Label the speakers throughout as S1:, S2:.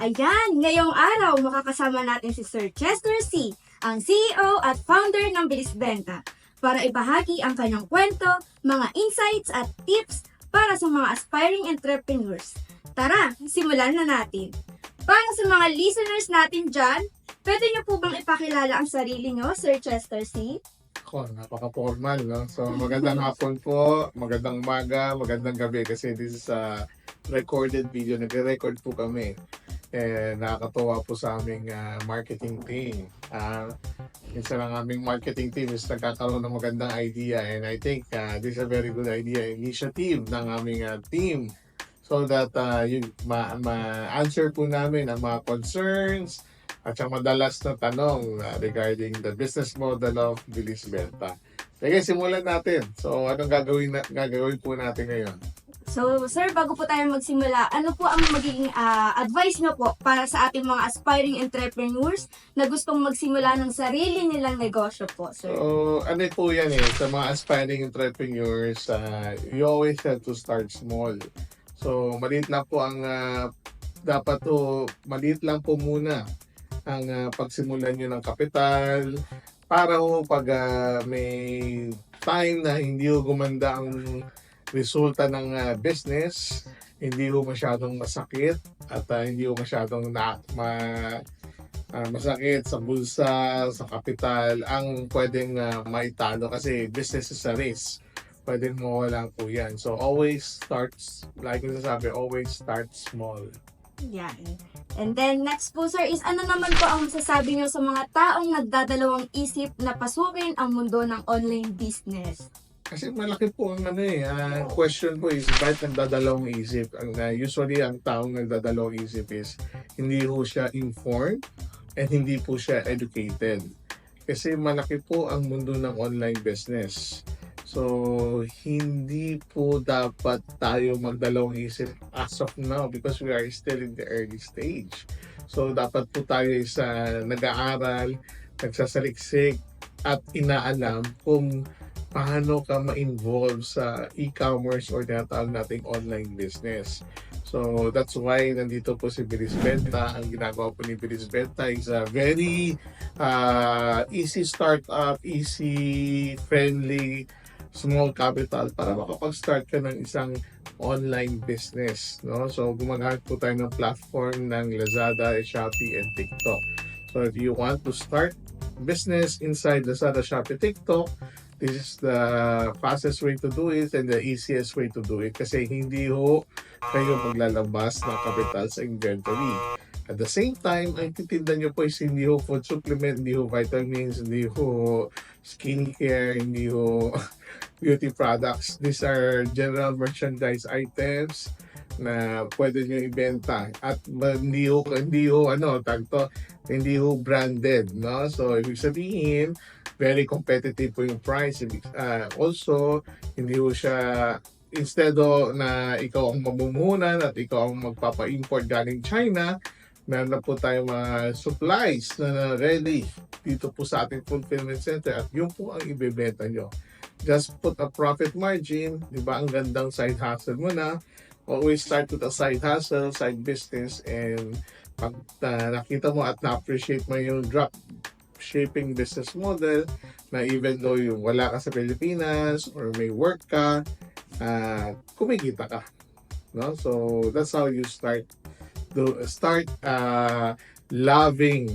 S1: Ayan, ngayong araw makakasama natin si Sir Chester C., ang CEO at founder ng Bilis Benta, para ibahagi ang kanyang kwento, mga insights at tips para sa mga aspiring entrepreneurs. Tara, simulan na natin. Para sa mga listeners natin dyan, pwede niyo po bang ipakilala ang sarili niyo, Sir Chester C.?
S2: Ako, napaka-formal, no? So, magandang hapon po, magandang umaga, magandang gabi kasi this is a recorded video. Nagre-record po kami. Nakakatuwa po sa aming marketing team. Isa lang aming marketing team is nagkakaroon ng magandang idea, and I think this is a very good idea, initiative ng aming team, so that yung ma-answer po namin ang mga concerns at saka madalas na tanong regarding the business model of Bilis Benta. Sige, simulan natin. So, anong gagawin po natin ngayon?
S1: So, sir, bago po tayo magsimula, ano po ang magiging advice niyo po para sa ating mga aspiring entrepreneurs na gustong magsimula ng sarili nilang negosyo po, sir?
S2: So, ano po yan sa mga aspiring entrepreneurs, you always have to start small. So, maliit lang po ang maliit lang po muna ang pagsimulan nyo ng kapital para pag may time na hindi gumanda ang resulta ng business, hindi masyadong masakit at hindi masyadong masakit sa bulsa, sa kapital, ang pwedeng maitalo kasi business is a risk. Pwedeng mawala po yan. So always like yung sabi, always start small.
S1: Yan. And then next po, sir, is ano naman po ang masasabi niyo sa mga taong nagdadalawang isip na pasukin ang mundo ng online business?
S2: Kasi malaki po ang question po is bakit nagdadalawang isip? Usually ang taong nagdadalawang isip is hindi po siya informed and hindi po siya educated. Kasi malaki po ang mundo ng online business. So, hindi po dapat tayo magdalawang isip as of now because we are still in the early stage. So, dapat po tayo nag-aaral, nagsasaliksik at inaalam kung paano ka ma-involve sa e-commerce or tinatawag nating online business. So, that's why nandito po si Bilis Benta. Ang ginagawa po ni Bilis Benta is a very easy startup, easy, friendly, small capital para makapag-start ka ng isang online business. No? So, gumagamit po tayo ng platform ng Lazada, Shopee, and TikTok. So, if you want to start business inside Lazada, Shopee, TikTok, this is the fastest way to do it and the easiest way to do it kasi hindi kayo maglalabas ng capital sa inventory. At the same time, ang titinda nyo po is hindi food supplement, hindi vitamins, hindi skincare, hindi beauty products. These are general merchandise items na pwede nyo ibenta at hindi branded, no? So, ibig sabihin, very competitive po yung price. Also, hindi siya, instead na ikaw ang mamumuhunan at ikaw ang magpapa-import galing China, meron na po tayong mga supplies na ready dito po sa ating fulfillment center at yun po ang ibebenta nyo. Just put a profit margin, di ba? Ang gandang side hustle mo na. Always start with a side hustle, side business, and pag nakita mo at na-appreciate mo yung drop shipping business model na even though yung wala ka sa Pilipinas or may work ka, kumikita ka. No? So that's how you start loving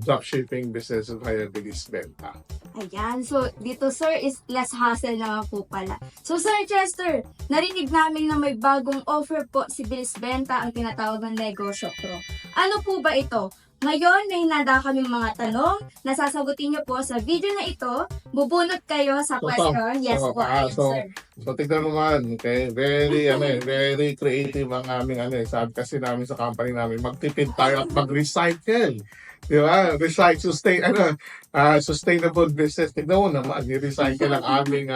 S2: dropshipping business via Bilis Benta.
S1: Ayan. So, dito, sir, is less hassle naman po pala. So, Sir Chester, narinig namin na may bagong offer po si Bilis Benta, ang tinatawag ng Negosyo Pro. Ano po ba ito? Ngayon, may nada kaming mga tanong na sasagutin niyo po sa video na ito. Bubunot kayo sa question. Yes po, sir.
S2: So, tignan mo man, okay? Very creative ang aming sabi kasi namin sa company namin, magtipid tayo at mag-recycle. Di ba? Sustainable business. Tignan mo naman, i-recycle ang aming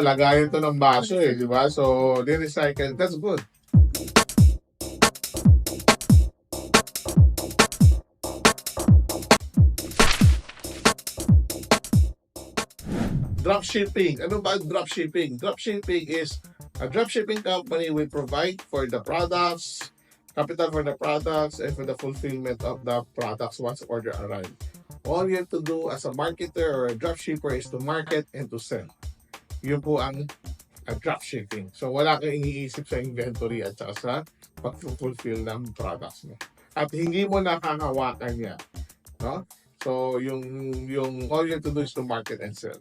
S2: lagayan to ng baso di ba? So, di-recycle. That's good. Dropshipping. Ano ba ang dropshipping? Dropshipping is a dropshipping company will provide for the products, capital for the products, and for the fulfillment of the products once order arrive. All you have to do as a marketer or a dropshipper is to market and to sell. Yun po ang dropshipping. So wala kang iniisip sa inventory at saka sa pag-fulfill ng products mo. At hindi mo nakakawakan yan. No? So yung all you have to do is to market and sell.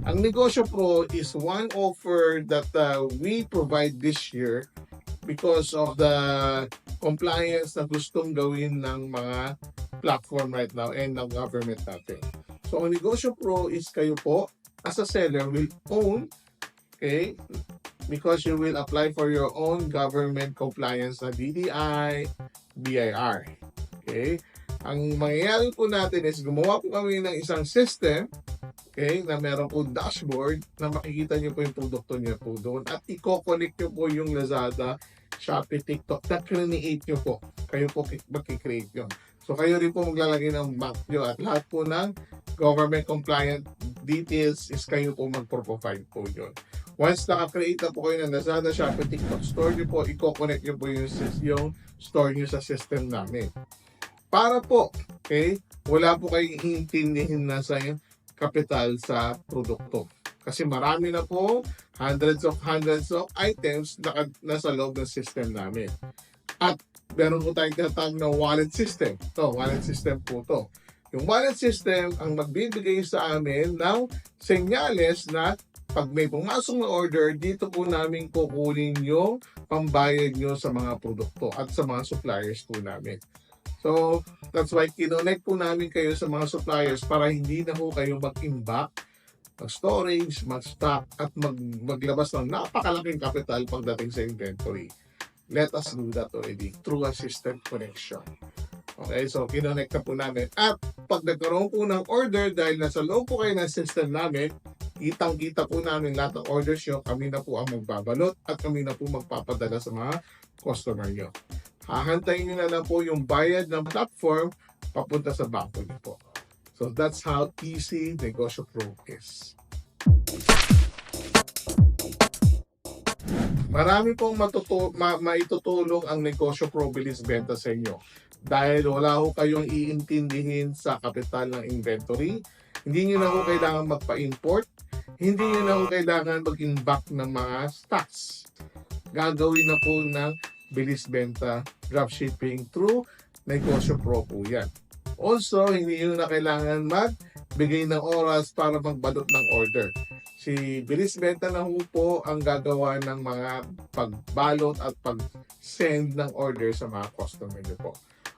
S2: Ang Negosyo Pro is one offer that we provide this year because of the compliance na gustong gawin ng mga platform right now and ng government natin. So, ang Negosyo Pro is kayo po, as a seller, will own, okay, because you will apply for your own government compliance na DDI, BIR. Okay? Ang mangyayari po natin is gumawa po kami ng isang system, okay, na meron po dashboard na makikita nyo po yung produkto nyo po doon at i-connect nyo po yung Lazada, Shopee, TikTok na create nyo po. Kayo po mag-create yun. So kayo rin po maglalagay ng bank nyo at lahat po ng government compliant details is kayo po mag-provide po yun. Once naka-create na po kayo ng Lazada, Shopee, TikTok store nyo po, i-connect nyo po yung store nyo sa system namin. Para po, okay, wala po kayong hihintindihin na sa kapital sa produkto. Kasi marami na po, hundreds of items na nasa loob ng system namin. At meron po tayong tinatawag na wallet system. Wallet system po to. Yung wallet system ang magbibigay sa amin ng senyales na pag may pumasok na order, dito po namin kukunin yung pambayad nyo sa mga produkto at sa mga suppliers po namin. So, that's why kinonect po namin kayo sa mga suppliers para hindi na po kayo mag-imbak, mag-storage, mag-stock, at maglabas ng napakalaking capital pagdating sa inventory. Let us do that already through a system connection. Okay, so kinonect na po namin. At pag nagkaroon po ng order, dahil nasa loob po kayo ng system namin, kitang-kita po namin lahat ng orders nyo, kami na po ang magbabalot at kami na po magpapadala sa mga customer nyo. Hahantayin nyo na lang po yung bayad ng platform papunta sa bangko nyo po. So that's how easy Negosyo Pro is. Marami pong maitutulong ang Negosyo Pro Bilis Benta sa inyo. Dahil wala ho kayong iintindihin sa kapital ng inventory, hindi nyo na ho kailangan magpa-import, hindi nyo na ho kailangan mag-inbox ng mga stocks. Gagawin na po ng Bilis Benta dropshipping through Negosyo Pro po yan. Also, hindi nyo na kailangan magbigay ng oras para magbalot ng order. Si Bilis Benta na po ang gagawa ng mga pagbalot at pag-send ng order sa mga customer nyo po.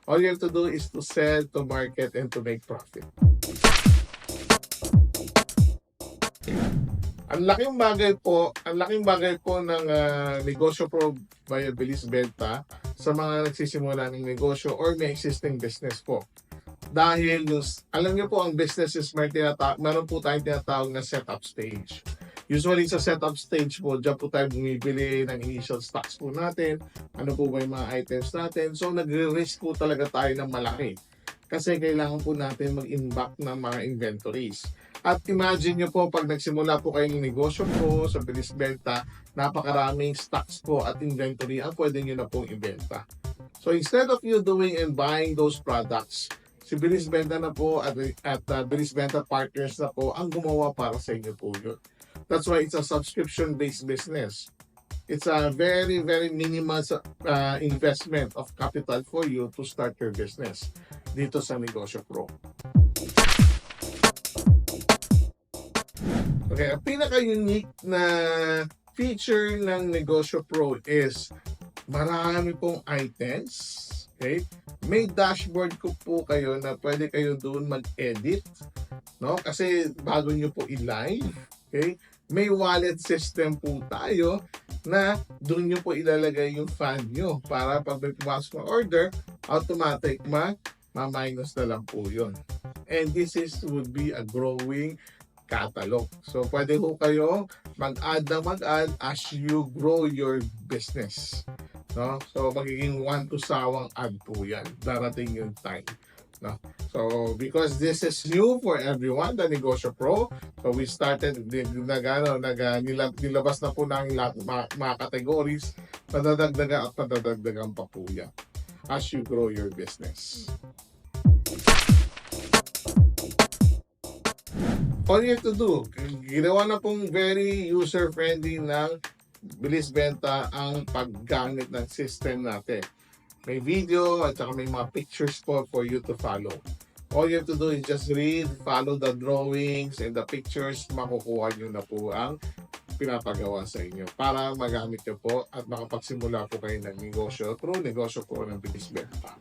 S2: All you have to do is to sell, to market, and to make profit. Ang laking bagay po ng Negosyo Pro via Bilis Benta sa mga nagsisimula ng negosyo or may existing business po. Dahil alam niyo po ang business is meron po tayong tinatawag na setup stage. Usually sa setup stage po, dyan po tayo bumibili ng initial stocks po natin, ano po ba yung mga items natin. So nagre-risk po talaga tayo ng malaki. Kasi kailangan po natin mag-imbak ng mga inventories. At imagine nyo po, pag nagsimula po kayo ng Negosyo Pro sa Bilis Benta, napakaraming stocks po at inventory ang pwede nyo na pong ibenta. So instead of you doing and buying those products, si Bilis Benta na po at Bilis Benta Partners na po ang gumawa para sa inyo po yun. That's why it's a subscription-based business. It's a very, very minimal investment of capital for you to start your business dito sa Negosyo Pro. Okay, ang pinaka-unique na feature ng Negosyo Pro is marami pong items. Okay? May dashboard ko po kayo na pwede kayo doon mag-edit. No? Kasi bago nyo po i-live. Okay? May wallet system po tayo na doon nyo po ilalagay yung fund nyo para pag may pumasok na order, automatic ma-minus na lang po yun. And this would be a growing catalog. So, pwede po kayo mag-add as you grow your business. No? So, magiging one to sawang add po yan. Darating yung time. No? So, because this is new for everyone, the Negosyo Pro, so we started, nilabas na po namin lahat ng mga categories, padadagdagan pa po yan as you grow your business. All you have to do, ginawa na pong very user-friendly ng Bilis Benta ang paggamit ng system natin. May video at saka may mga pictures po for you to follow. All you have to do is just read, follow the drawings and the pictures, makukuha nyo na po ang pinapagawa sa inyo para magamit nyo po at makapagsimula po kayo ng negosyo through Negosyo Pro ng Bilis Benta.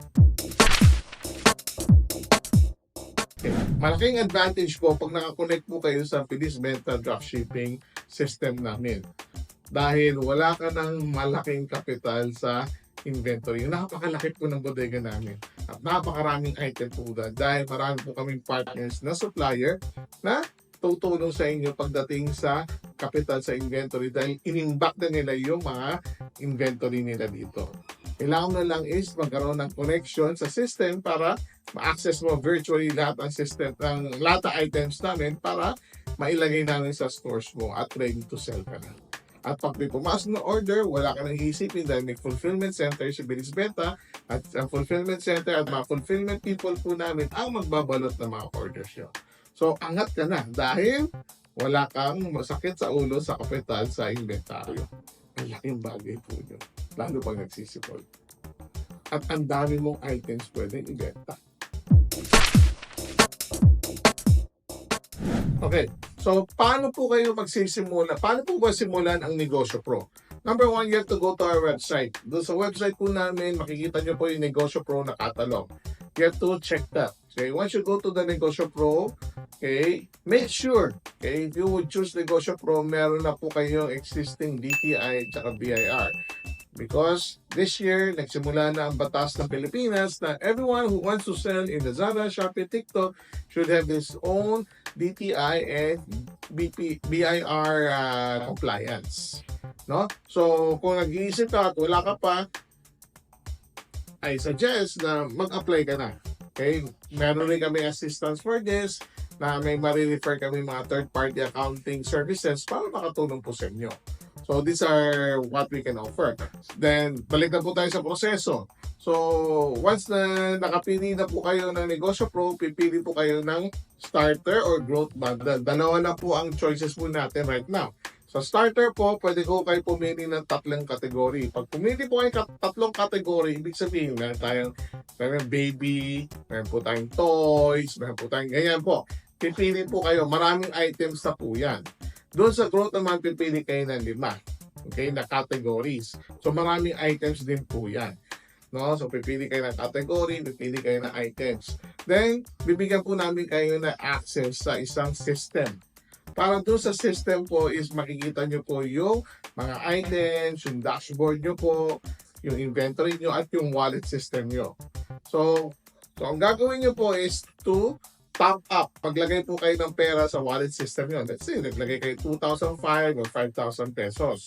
S2: Okay. Malaking advantage po pag nakakonect po kayo sa Bilis Benta dropshipping system namin. Dahil wala ka ng malaking kapital sa inventory. Napakalaki po ng bodega namin. At napakaraming item po dahil marami po kaming partners na supplier na tutulong sa inyo pagdating sa kapital sa inventory dahil inimbak na nila yung mga inventory nila dito. Kailangan na lang is magkaroon ng connection sa system para ma-access mo virtually lahat ng system, ng lahat ng items namin para mailagay namin sa stores mo at ready to sell ka na. At pag may pumasok na order, wala ka nang iisipin dahil may fulfillment center si Bilis Benta at ang fulfillment center at mga fulfillment people po namin ang magbabalot ng mga orders nyo. So, angat ka na dahil wala kang masakit sa ulo sa kapital sa inventaryo. Ang laking bagay po yun, lalo pag nagsisipol. At ang dami mong items pwedeng ibenta. Okay, so paano po kayo magsisimula? Paano po ba simulan ang Negosyo Pro? Number one, you have to go to our website. Doon sa website po namin, makikita nyo po yung Negosyo Pro na catalog. You have to check that. Okay, once you go to the Negosyo Pro, okay, make sure, okay, if you would choose Negosyo Pro, meron na po kayong existing DTI at saka BIR. Because this year, nagsimula na ang batas ng Pilipinas na everyone who wants to sell in Lazada, Shopee, TikTok should have his own DTI and BIR compliance. No? So, kung nag-iisip ka at wala ka pa, I suggest na mag-apply ka na. Okay? Meron rin kami assistance for this na may marirefer kami mga third-party accounting services para makatulong po sa inyo. So, these are what we can offer. Then, balik na po tayo sa proseso. So, once na nakapili na po kayo ng Negosyo Pro, pipili po kayo ng starter or growth bundle. Dalawa na po ang choices po natin right now. Sa starter po, pwede ko kayo pumili ng 3 kategory. Pag pumili po kayo 3 kategory, ibig sabihin, meron tayong baby, meron po tayong toys, meron po tayong ganyan po. Pipili po kayo, maraming items na po yan. Doon sa growth naman, pipili kayo ng 5, okay, na categories. So, maraming items din po yan. No? So, pipili kayo ng category, pipili kayo ng items. Then, bibigyan po namin kayo ng access sa isang system. Para doon sa system po is makikita nyo po yung mga items, yung dashboard nyo po, yung inventory nyo, at yung wallet system nyo. So ang gagawin nyo po is to top up. Paglagay po kayo ng pera sa wallet system nyo. Let's say, naglagay kayo 2,500 or 5,000 pesos.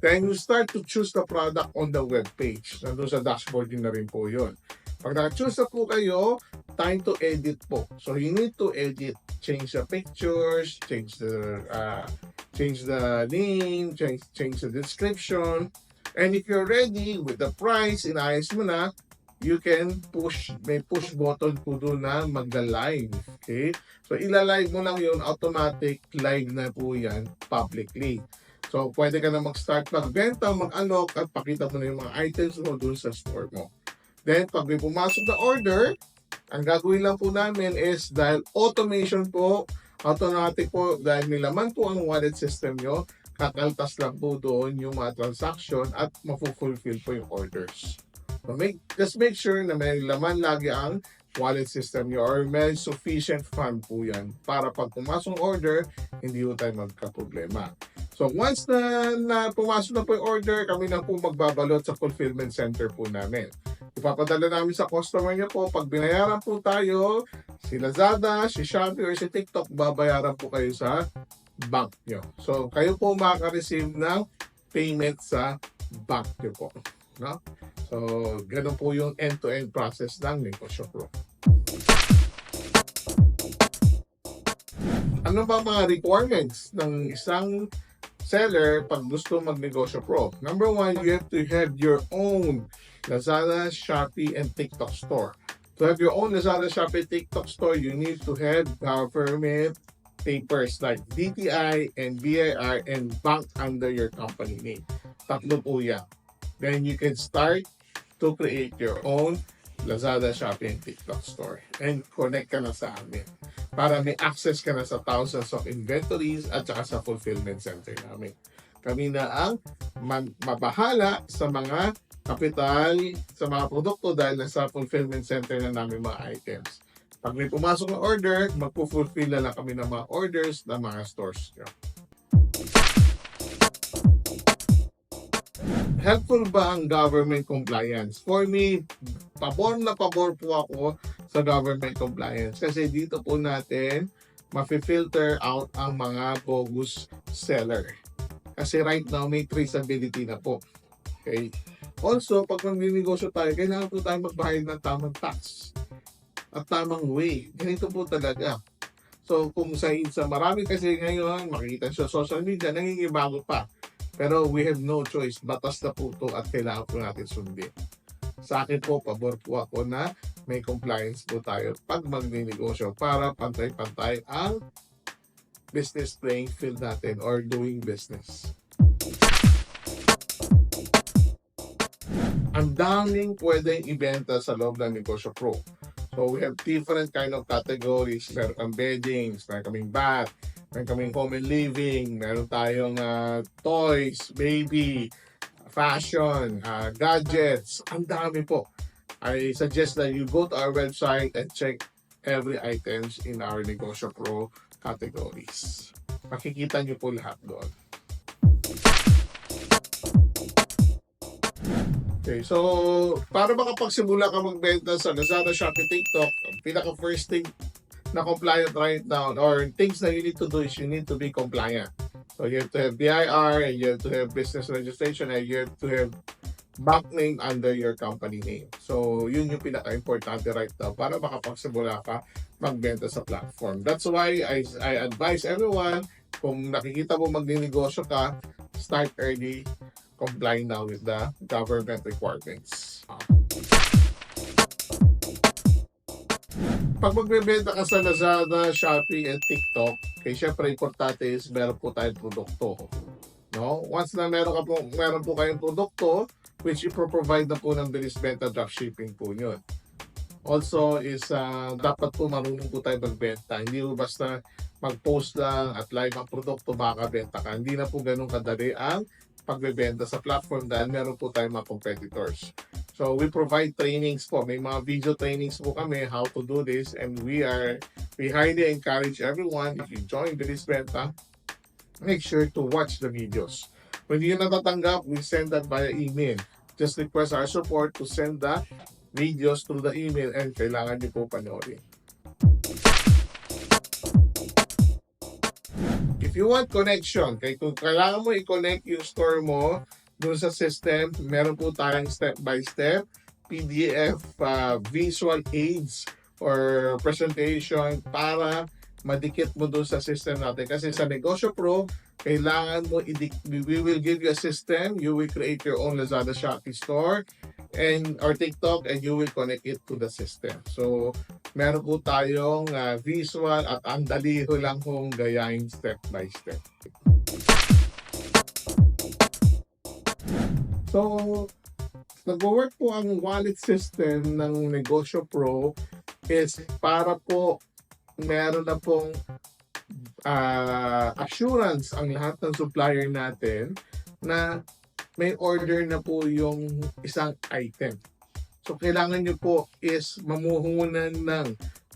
S2: Then you start to choose the product on the web page. Nandun sa dashboard nyo na rin po yun. Pag naka-choose na po kayo, time to edit po. So you need to edit. Change the pictures, change the name, change the description. And if you're ready with the price, inayos mo na, you can may push button po doon na magda-live. Okay? So, ila-live mo lang yun, automatic live na po yan publicly. So, pwede ka na mag-start magbenta, mag-unlock, at pakita mo na yung mga items mo doon sa store mo. Then, pag may pumasok na order, ang gagawin lang po namin is dahil automation po, automatic po, dahil nilaman po ang wallet system nyo, kakaltas lang po doon yung mga transaction at mafulfill po yung orders. So just make sure na may laman lagi ang wallet system nyo or may sufficient fund po yan para pag pumasok order, hindi po tayo magka-problema. So once na pumasok na po yung order, kami na po magbabalot sa fulfillment center po namin. Ipapadala namin sa customer niya po. Pag binayaran po tayo, si Lazada, si Shopee, or si TikTok, babayaran po kayo sa bank nyo. So, kayo po makaka-receive ng payment sa bank nyo po. No? So, ganun po yung end-to-end process ng Negosyo Pro. Ano ba mga requirements ng isang seller pag gusto magnegosyo pro? Number one, you have to have your own Lazada, Shopee, and TikTok store. To have your own Lazada, Shopee, TikTok store, you need to have government papers like DTI and BIR and bank under your company name. Tatlo po yan. Then you can start to create your own Lazada, Shopee, and TikTok store. And connect ka na sa amin para may access ka na sa thousands of inventories at saka sa fulfillment center namin. Kami na ang mabahala sa mga kapital, sa mga produkto dahil nasa fulfillment center na namin mga items. Pag may pumasok na order, magpo-fulfill na lang kami ng mga orders ng mga stores nyo. Helpful ba ang government compliance? For me, pabor na pabor po ako sa government compliance kasi dito po natin mafi-filter out ang mga bogus seller. Kasi right now may traceability na po. Okay? Also, pag magninegosyo tayo, kailangan po tayo magbayad ng tamang tax at tamang way. Ganito po talaga. So, kung sa marami kasi ngayon, makikita sa social media, nangingibago pa. Pero we have no choice. Batas na po ito at kailangan po natin sundin. Sa akin po, pabor po ako na may compliance po tayo pag magninegosyo para pantay-pantay ang business playing field natin or doing business. Ang daming pwedeng ibenta sa loob ng Negosyo Pro. So we have different kind of categories. Meron kang beddings, meron kaming bath, meron kaming home and living, meron tayong toys, baby, fashion, gadgets. Ang dami po. I suggest that you go to our website and check every items in our Negosyo Pro categories. Makikita nyo po lahat doon. Okay, so para makapagsimula ka magbenta sa Lazada, Shopee, TikTok, ang pinaka first thing na compliant right now or things that you need to do is you need to be compliant. So you have to have BIR and you have to have business registration and you have to have bank name under your company name. So yun yung pinaka-importante right now para makapagsimula ka magbenta sa platform. That's why I advise everyone, kung nakikita mo magninegosyo ka, start early, comply now with the government requirements. Pag magbebenta ka sa Lazada, Shopee, and TikTok, kaya syempre importante is meron po tayong produkto. No? Once na meron po kayong produkto, which i-provide na po ng bilis benta dropshipping po yun. Also is dapat po marunong po tayo magbenta. Hindi po basta mag-post lang at live ang produkto, makakabenta ka. Hindi na po ganun kadali ang pagbebenta sa platform dahil meron po tayong mga competitors. So we provide trainings po. May mga video trainings po kami how to do this and we highly encourage everyone, if you join Bilis Benta, make sure to watch the videos. When you natatanggap, we send that via email. Just request our support to send the videos through the email and kailangan niyo po panoorin. If you want connection, kung kailangan mo i-connect yung store mo doon sa system, meron po tayong step-by-step PDF visual aids or presentation para madikit mo doon sa system natin. Kasi sa Negosyo Pro, kailangan mo we will give you a system, you will create your own Lazada, Shopee store and or TikTok and you will connect it to the system. So, meron po tayong visual at ang dali ko lang kung gayahin step by step. So, nag-work po ang wallet system ng Negosyo Pro is para po meron na pong assurance ang lahat ng supplier natin na may order na po yung isang item. So, kailangan nyo po is mamuhunan ng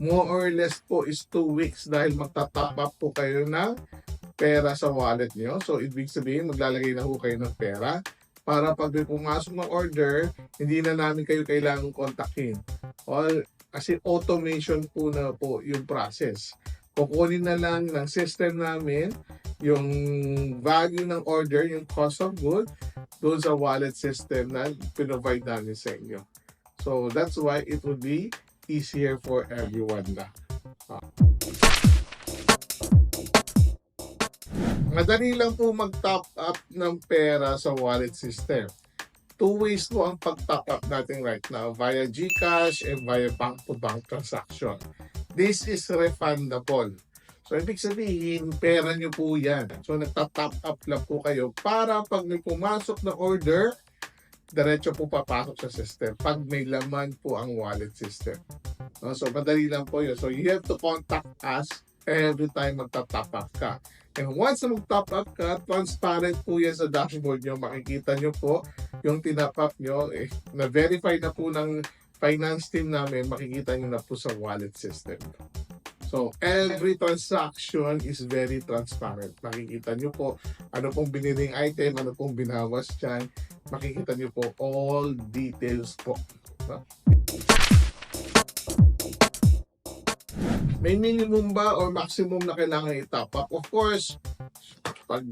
S2: more or less po is 2 weeks dahil magta-top up po kayo ng pera sa wallet nyo. So, ibig sabihin, maglalagay na po kayo ng pera para pag may pumasok ng order, hindi na namin kayo kailangang kontakin. Kasi automation po na po yung process. Kukunin na lang ng system namin yung value ng order, yung cost of good, doon sa wallet system na pinrovide namin sa inyo. So that's why it would be easier for everyone na. Madali lang po mag-top up ng pera sa wallet system. Two ways po ang pag-top up natin right now, via GCash and via bank-to-bank transaction. This is refundable. So, ibig sabihin, pera nyo po yan. So, nagta-top up lang po kayo para pag may pumasok na order, diretso po papasok sa system pag may laman po ang wallet system. No? So, madali lang po yun. So, you have to contact us every time magta-top up ka. And once na mag-top up ka, transparent po yan sa dashboard nyo. Makikita nyo po yung tinap up nyo. Na-verify na po ng finance team namin, makikita nyo na po sa wallet system. So, every transaction is very transparent. Makikita nyo po ano pong biniling item, ano pong binawas dyan. Makikita nyo po all details po. No? May minimum ba or maximum na kailangan i-top up? Of course,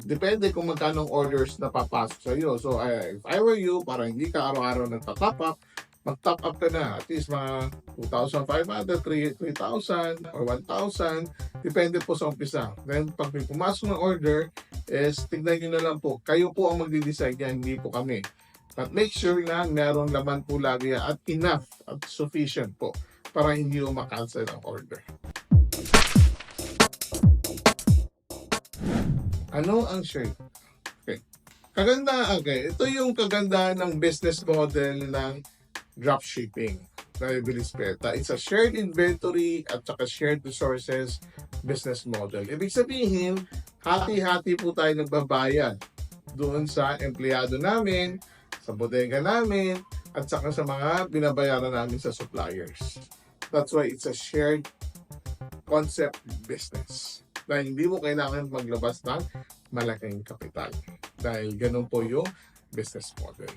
S2: depende kung magkano orders na papasok sa iyo. So, if I were you, para hindi ka araw-araw nagta-top up, mag-top up ka na. At least mga 2,500, 3,000, or 1,000. Depende po sa umpisa. Then, pag may pumasok ng order, tignan nyo na lang po. Kayo po ang magde-decide yan, hindi po kami. But make sure na meron laman po lagi at enough at sufficient po para hindi mo makancel ang order. Ano ang share? Okay. Ito yung kagandahan ng business model ng dropshipping na Bilisbenta. It's a shared inventory at saka shared resources business model. Ibig sabihin, hati-hati po tayo nagbabayad doon sa empleyado namin, sa bodega namin, at saka sa mga binabayaran namin sa suppliers. That's why it's a shared concept business. Dahil hindi mo kailangan maglabas ng malaking kapital. Dahil ganun po yung business model.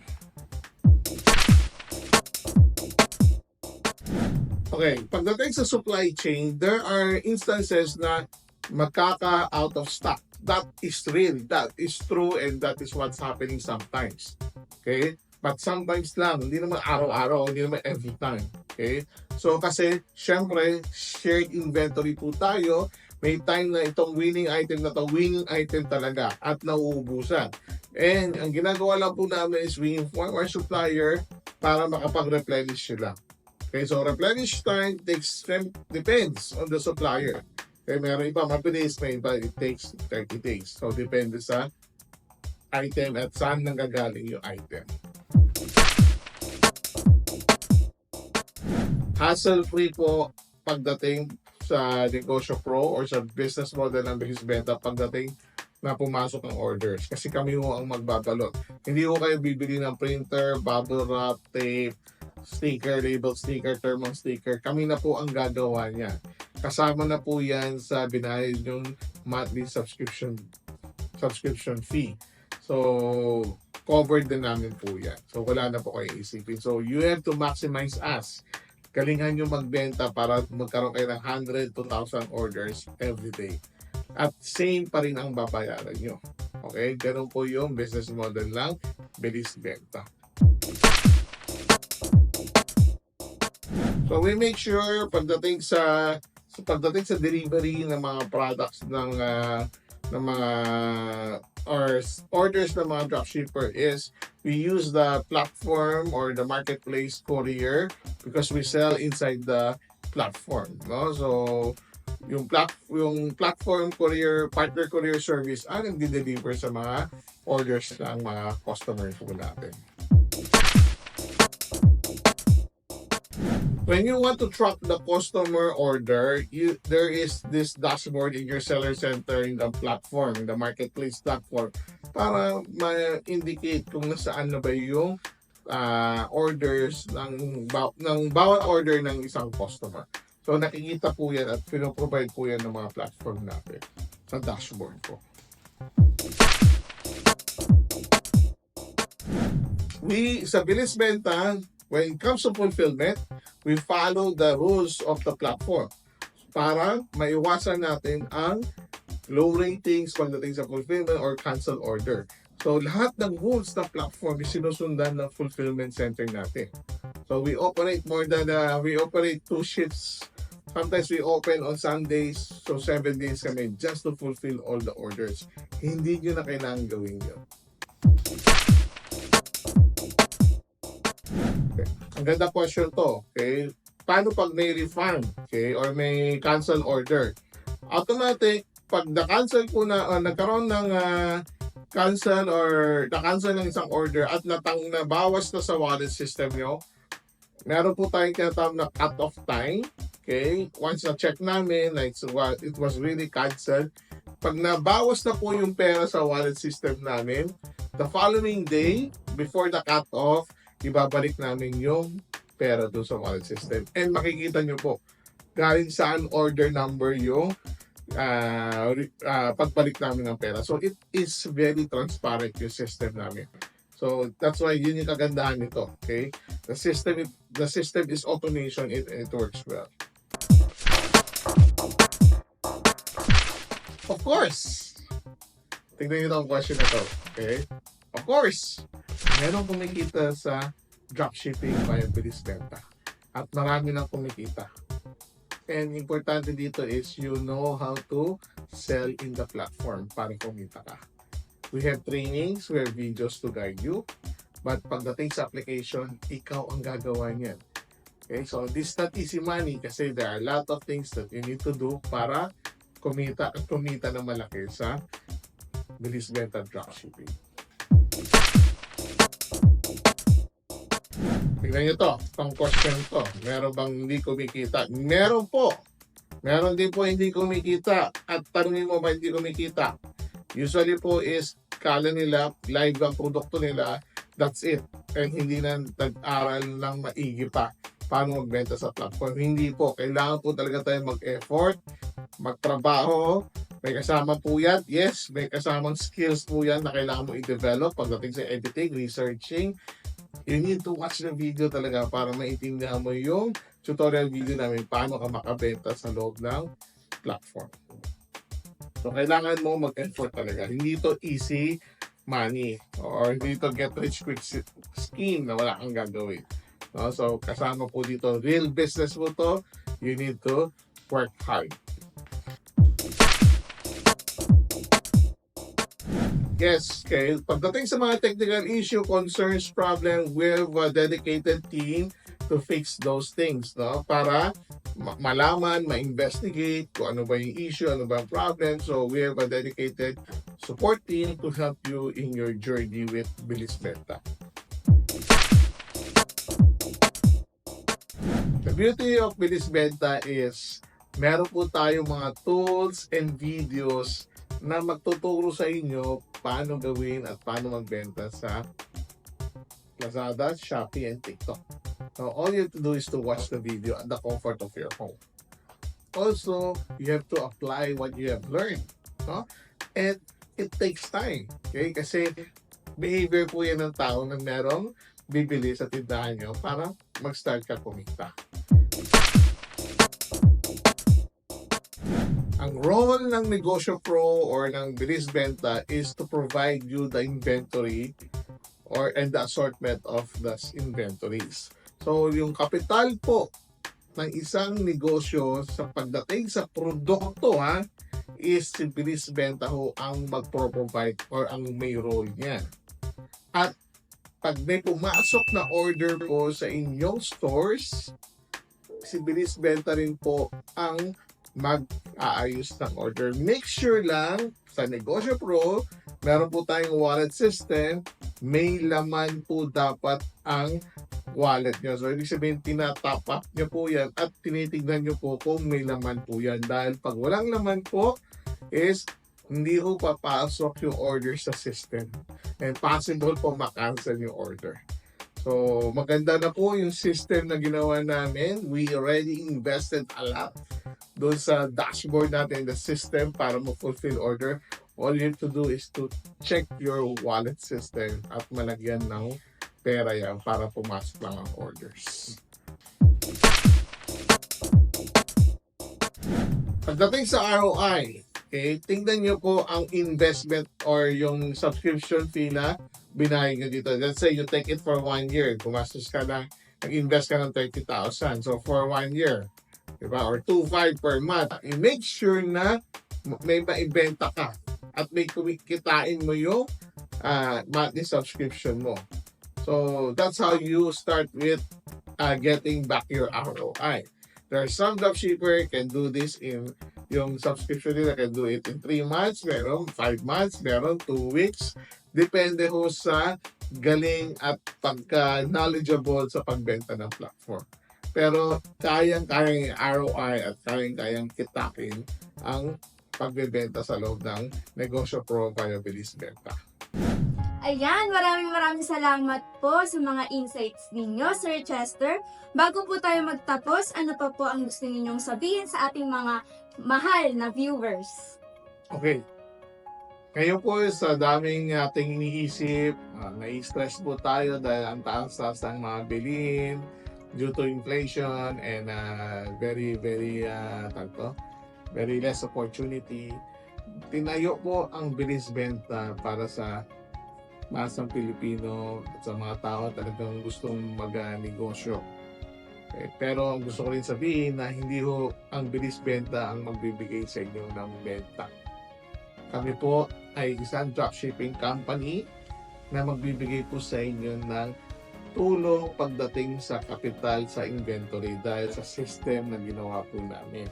S2: Okay, pagdating sa supply chain, there are instances na magkaka-out of stock. That is real, that is true, and that is what's happening sometimes. Okay? But sometimes lang, hindi naman araw-araw, hindi naman every time. Okay? So kasi, syempre, shared inventory po tayo. May time na itong winning item talaga at nauubusan. And ang ginagawa lang po namin is we inform our supplier para makapag-replenish sila. Okay, so replenish time depends on the supplier. Okay, meron iba mabilis, may iba it takes 30 days. So depende sa item at saan nanggagaling yung item. Hassle-free po pagdating sa Negosyo Pro or sa business model ng Bilisbenta pagdating na pumasok ang orders. Kasi kami ho ang magbabalot. Hindi ho kayo bibili ng printer, bubble wrap, tape, sticker, label sticker, thermal sticker. Kami na po ang gagawa niya. Kasama na po yan sa binayad yung monthly subscription fee. So, covered din namin po yan. So, wala na po kayo isipin. So, you have to maximize us. Galingan nyo magbenta para magkaroon kayo ng 100 to 1,000 orders every day. At same pa rin ang babayaran nyo. Okay? Ganun po yung business model ng Bilisbenta. So we make sure pagdating sa delivery ng mga products ng mga orders ng mga dropshipper is we use the platform or the marketplace courier because we sell inside the platform, no? So yung platform courier, partner courier service ang nagde-deliver sa mga orders ng mga customers po natin. When you want to track the customer order, there is this dashboard in your seller center in the platform, in the marketplace platform, para ma-indicate kung nasaan na ba yung orders ng bawat order ng isang customer. So nakikita po yan at pinoprovide po yan ng mga platform natin sa dashboard po. Sa Bilisbenta, when it comes to fulfillment, we follow the rules of the platform para maiwasan natin ang low ratings pagdating sa fulfillment or cancel order. So, lahat ng rules ng platform is sinusundan ng fulfillment center natin. So, we operate 2 shifts Sometimes we open on Sundays, so 7 days kami just to fulfill all the orders. Hindi nyo na kailangan gawin yun. Okay. Ang ganda question to, okay? Paano pag may refund, okay, or may cancel order? Automatic, pag na-cancel po na, nagkaroon ng cancel or na-cancel ng isang order at nabawas na sa wallet system nyo, meron po tayong kinatawag na cut-off time. Okay? Once na-check namin na it was really canceled, pag nabawas na po yung pera sa wallet system namin, the following day, before the cut-off, ibabalik namin yung pera doon sa wallet system. And makikita nyo po, galing saan order number yung pagbalik namin ng pera. So, it is very transparent yung system namin. So, that's why yun yung kagandahan nito. Okay? The system is automation. It works well. Of course! Tingnan nyo itong question na to. Okay? Of course! Meron kumikita sa dropshipping via bilis benta. At marami nang kumikita. And importante dito is you know how to sell in the platform para kumita ka. We have trainings, we have videos to guide you. But pagdating sa application, ikaw ang gagawa niyan. Okay, so this is not easy money kasi there are a lot of things that you need to do para kumita na malaki sa bilis benta dropshipping. Tignan nyo to, itong question to. Meron bang hindi kumikita? Meron po. Meron din po hindi kumikita. At tanungin mo ba hindi kumikita? Usually po is kala nila, live ang produkto nila, that's it. And hindi na nag-aral ng maigi pa paano magbenta sa platform. Hindi po. Kailangan po talaga tayo mag-effort, magtrabaho. May kasama po yan. Yes, may kasamang skills po yan na kailangan mo i-develop pagdating sa editing, researching. You need to watch the video talaga para maintindihan mo yung tutorial video namin paano ka makabenta sa loob ng platform. So, kailangan mo mag-effort talaga. Hindi to easy money or hindi to get rich quick scheme na wala kang gagawin. No? So, kasama po dito, real business mo to, you need to work hard. Yes, okay. Pagdating sa mga technical issue, concerns, problem, we have a dedicated team to fix those things, no? Para malaman, ma-investigate kung ano ba yung issue, ano ba yung problem. So, we have a dedicated support team to help you in your journey with Bilis Benta. The beauty of Bilis Benta is meron po tayong mga tools and videos na magtuturo sa inyo paano gawin at paano magbenta sa Lazada, Shopee, and TikTok. So, all you have to do is to watch the video at the comfort of your home. Also, you have to apply what you have learned. No? And it takes time. Okay? Kasi behavior po yan ng tao na merong bibili sa tindahan nyo para mag-start ka kumita. Ang role ng Negosyo Pro or ng Bilis Benta is to provide you the inventory and the assortment of the inventories. So, yung kapital po ng isang negosyo sa pagdating sa produkto is si Bilis Benta ho ang magpro-provide or ang may role niyan. At pag may pumasok na order po sa inyong stores, si Bilis Benta rin po ang mag-aayos ng order. Make sure lang sa Negosyo Pro, meron po tayong wallet system, may laman po dapat ang wallet nyo. So, ibig sabihin, tinatap up nyo po yan at tinitignan nyo po kung may laman po yan. Dahil pag walang laman po, is hindi po papasok yung order sa system. And possible po makancel yung order. So, maganda na po yung system na ginawa namin. We already invested a lot doon sa dashboard natin, the system para mo-fulfill order. All you have to do is to check your wallet system at malagyan ng pera yan para pumasok lang ang orders. Pagdating sa ROI, okay, tingnan nyo po ang investment or yung subscription fee na binayad nyo dito. Let's say you take it for 1 year. Gumastos ka na, nag-invest ka ng 30,000. So for 1 year, diba? Or 2.5 per month. I-make sure na may maibenta ka at may kumikitain mo yung monthly subscription mo. So that's how you start with getting back your ROI. There are some dropshipper can do this in yung subscription nila can do it in 3 months, meron 5 months, meron 2 weeks. Depende ho sa galing at pagka-knowledgeable sa pagbenta ng platform. Pero kayang-kayang ROI at kayang-kayang kitakin ang pagbebenta sa loob ng Negosyo Pro via Bilis Benta.
S1: Ayan, maraming salamat po sa mga insights ninyo, Sir Chester. Bago po tayo magtapos, ano pa po ang gusto ninyong sabihin sa ating mga mahal na viewers?
S2: Okay. Ngayon po sa daming ating iniisip, nai-stress po tayo dahil ang taas-taas ng mga bilhin due to inflation and very less opportunity. Tinayo po ang Bilis Benta para sa masang Pilipino at sa mga tao talagang gustong mag-negosyo. Okay. Pero ang gusto ko rin sabihin na hindi ho ang Bilis Benta ang magbibigay sa inyo ng benta. Kami po ay isang dropshipping company na magbibigay po sa inyo ng tulong pagdating sa kapital sa inventory dahil sa system na ginawa po namin.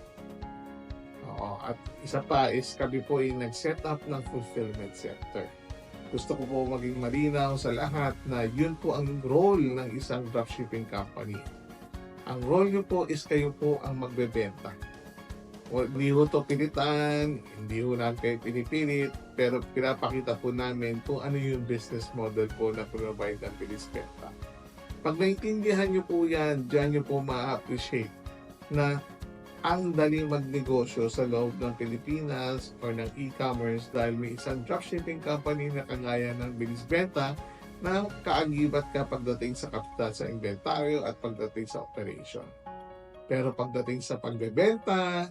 S2: At isa pa is kami po ay nag-set up ng fulfillment center. Gusto ko po maging malinaw sa lahat na yun po ang role ng isang dropshipping company. Ang role nyo po is kayo po ang magbebenta. Hindi ho to pilitan, hindi ho namin kayo pinipilit, pero pinapakita po namin kung ano yung business model po na provide ng Bilis Benta. Pag naintindihan nyo po yan, dyan nyo po ma-appreciate na ang daling magnegosyo sa loob ng Pilipinas or ng e-commerce dahil may isang dropshipping company na kagaya ng Bilis Benta na kaagibat ka pagdating sa kapital sa inventaryo at pagdating sa operation. Pero pagdating sa pagbebenta,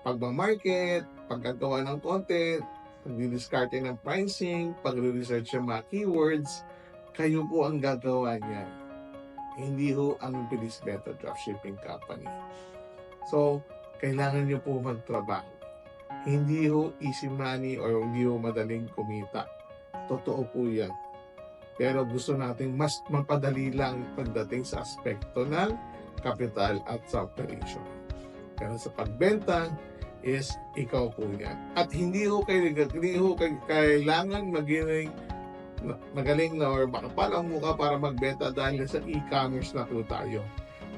S2: pagmamarket, paggagawa ng content, pag-discarte ng pricing, pag-research ng mga keywords, kayo po ang gagawa niyan. Hindi ho ang Bilis Benta Dropshipping Company. So, kailangan nyo po magtrabaho. Hindi ho easy money or hindi ho madaling kumita. Totoo po yan. Pero gusto natin mas mapadali lang pagdating sa aspekto ng capital at sa operation. Pero sa pagbenta is ikaw po yan. At hindi ho kailangan magaling na or makapal ang mukha para magbenta dahil sa e-commerce na po tayo.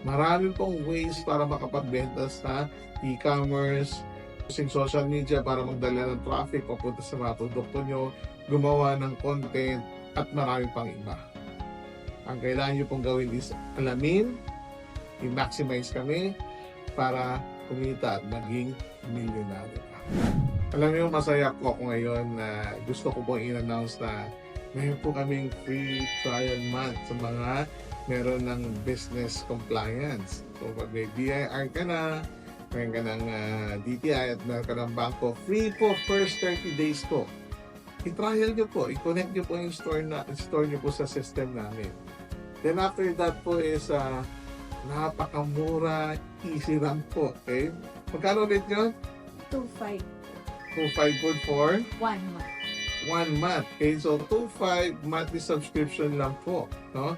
S2: Marami pong ways para makapagbenta sa e-commerce, using social media para magdala ng traffic papunta sa mga produkto nyo, gumawa ng content, at marami pang iba. Ang kailangan nyo pong gawin is alamin, i-maximize kami para kumita at maging milyonaryo ka. Alam niyo, masaya po ako ngayon na gusto ko pong in-announce na mayroon po kaming free trial month sa mga meron ng business compliance. So, pag may BIR ka na, meron ka ng DTI at meron ka ng bangko, free po first 30 days po. I-trial nyo po, i-connect nyo po yung store nyo po sa system namin. Then after that po is napakamura, easy lang po. Okay? Magkano ulit yun?
S1: 2.5.
S2: 2.5 good for
S1: 1 month.
S2: 1 month. Okay, so 2.5 monthly subscription lang po. No?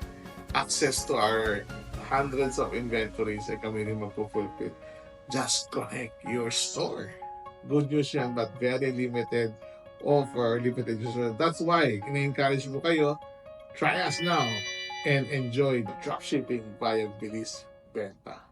S2: Access to our hundreds of inventories ay kami rin magpo-fulfill. Just connect your store. Good news yan, but very limited offer, limited user. That's why, ina-encourage mo kayo, try us now and enjoy the dropshipping via Bilis Benta.